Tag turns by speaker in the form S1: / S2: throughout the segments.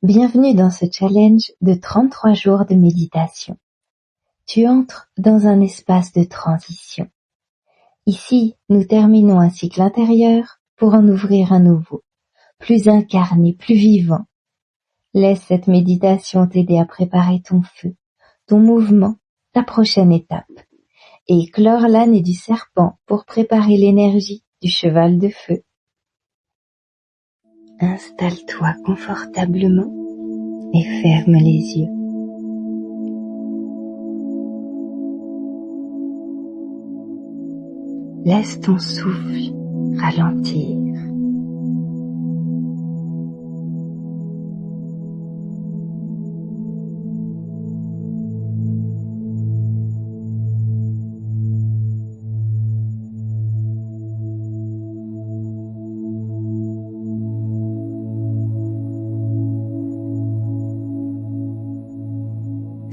S1: Bienvenue dans ce challenge de 33 jours de méditation. Tu entres dans un espace de transition. Ici, nous terminons un cycle intérieur pour en ouvrir un nouveau, plus incarné, plus vivant. Laisse cette méditation t'aider à préparer ton feu, ton mouvement, ta prochaine étape, et clore l'année du serpent pour préparer l'énergie du cheval de feu. Installe-toi confortablement et ferme les yeux. Laisse ton souffle ralentir.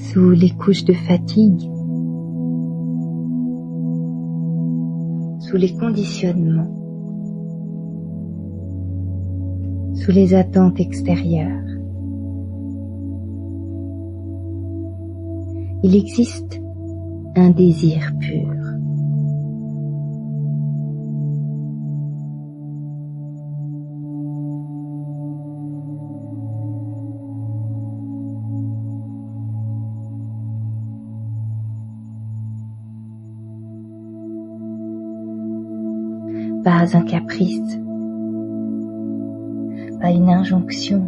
S1: Sous les couches de fatigue, sous les conditionnements, sous les attentes extérieures, il existe un désir pur. Pas un caprice, pas une injonction,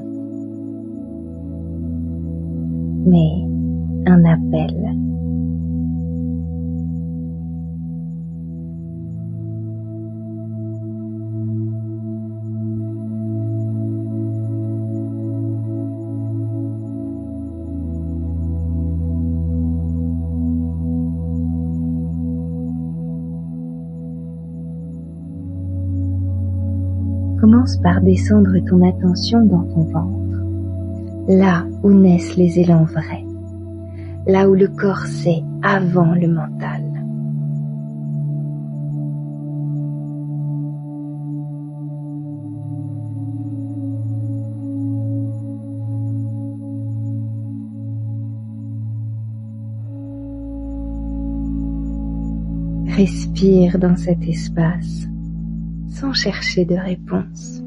S1: mais un appel. Commence par descendre ton attention dans ton ventre, là où naissent les élans vrais, là où le corps sait avant le mental. Respire dans cet espace, sans chercher de réponse.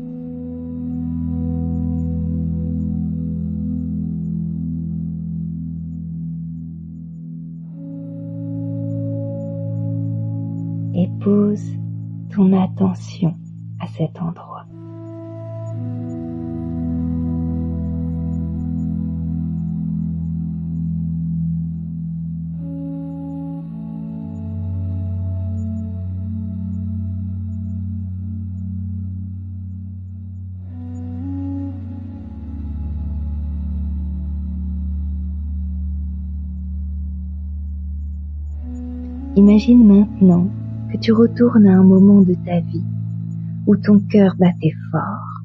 S1: Et pose ton attention à cet endroit. Imagine maintenant que tu retournes à un moment de ta vie où ton cœur battait fort.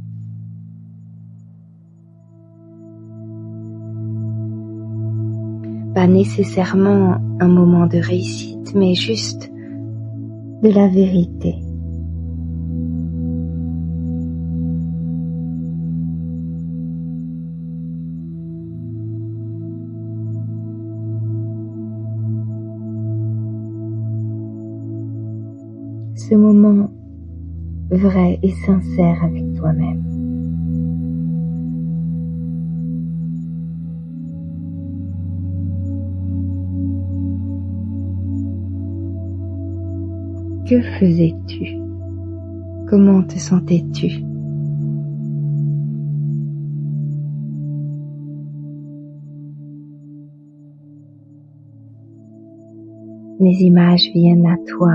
S1: Pas nécessairement un moment de réussite, mais juste de la vérité. Ce moment vrai et sincère avec toi-même. Que faisais-tu? Comment te sentais-tu? Les images viennent à toi.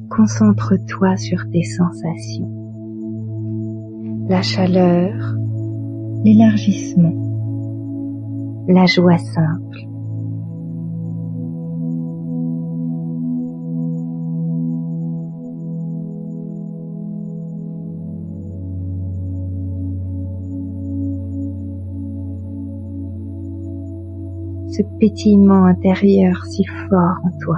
S1: Concentre-toi sur tes sensations. La chaleur, l'élargissement, la joie simple. ce pétillement intérieur si fort en toi.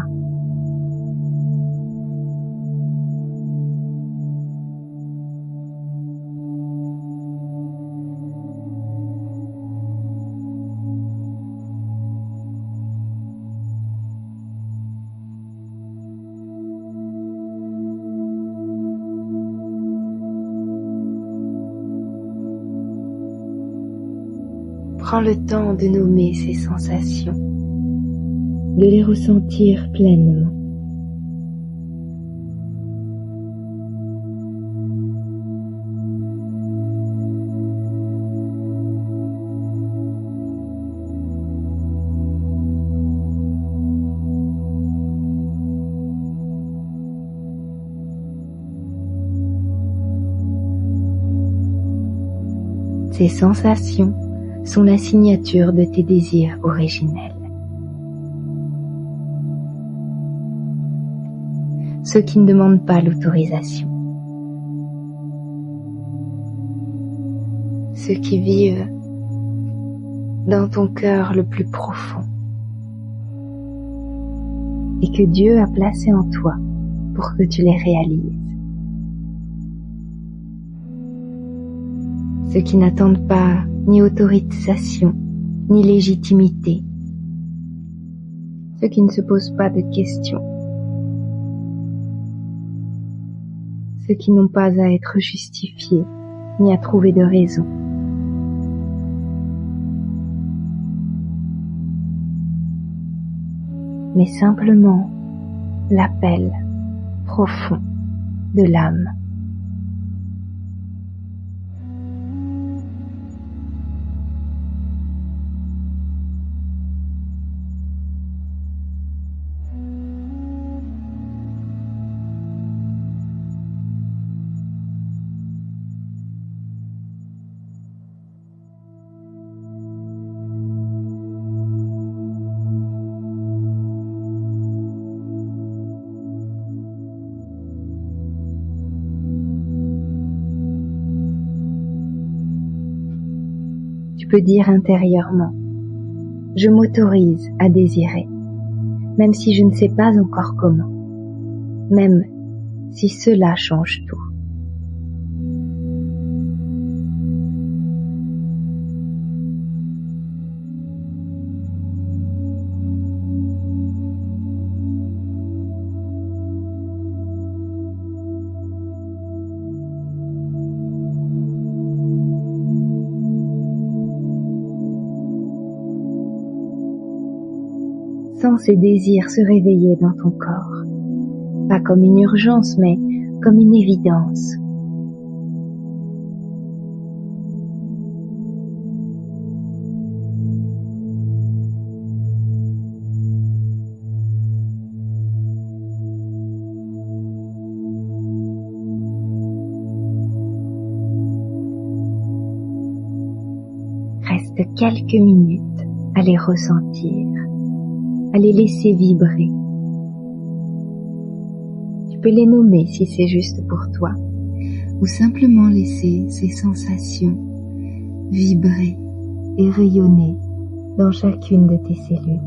S1: Prends le temps de nommer ces sensations, de les ressentir pleinement. Ces sensations sont la signature de tes désirs originels. Ceux qui ne demandent pas l'autorisation. Ceux qui vivent dans ton cœur le plus profond et que Dieu a placé en toi pour que tu les réalises. Ceux qui n'attendent pas ni autorisation, ni légitimité. Ceux qui ne se posent pas de questions. Ceux qui n'ont pas à être justifiés, ni à trouver de raison. Mais simplement l'appel profond de l'âme. Tu peux dire intérieurement, je m'autorise à désirer, même si je ne sais pas encore comment, même si cela change tout. Sens ces désirs se réveiller dans ton corps, pas comme une urgence, mais comme une évidence. Reste quelques minutes à les ressentir, à les laisser vibrer. Tu peux les nommer si c'est juste pour toi, ou simplement laisser ces sensations vibrer et rayonner dans chacune de tes cellules.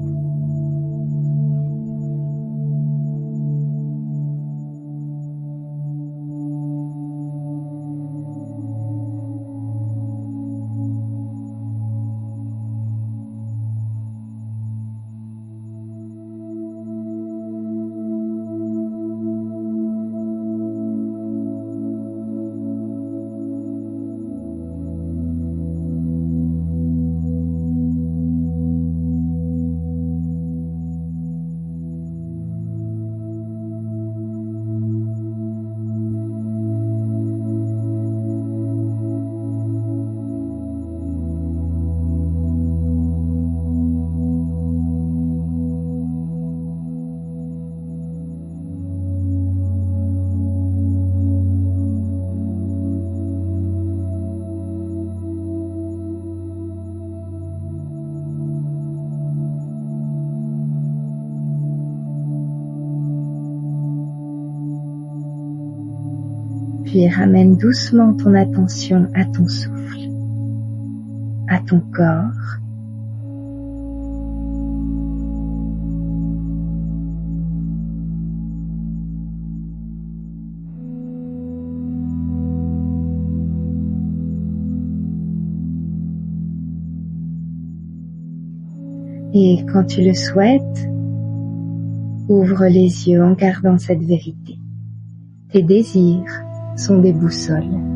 S1: Puis ramène doucement ton attention à ton souffle, à ton corps. Et quand tu le souhaites, ouvre les yeux en gardant cette vérité. Tes désirs sont des boussoles.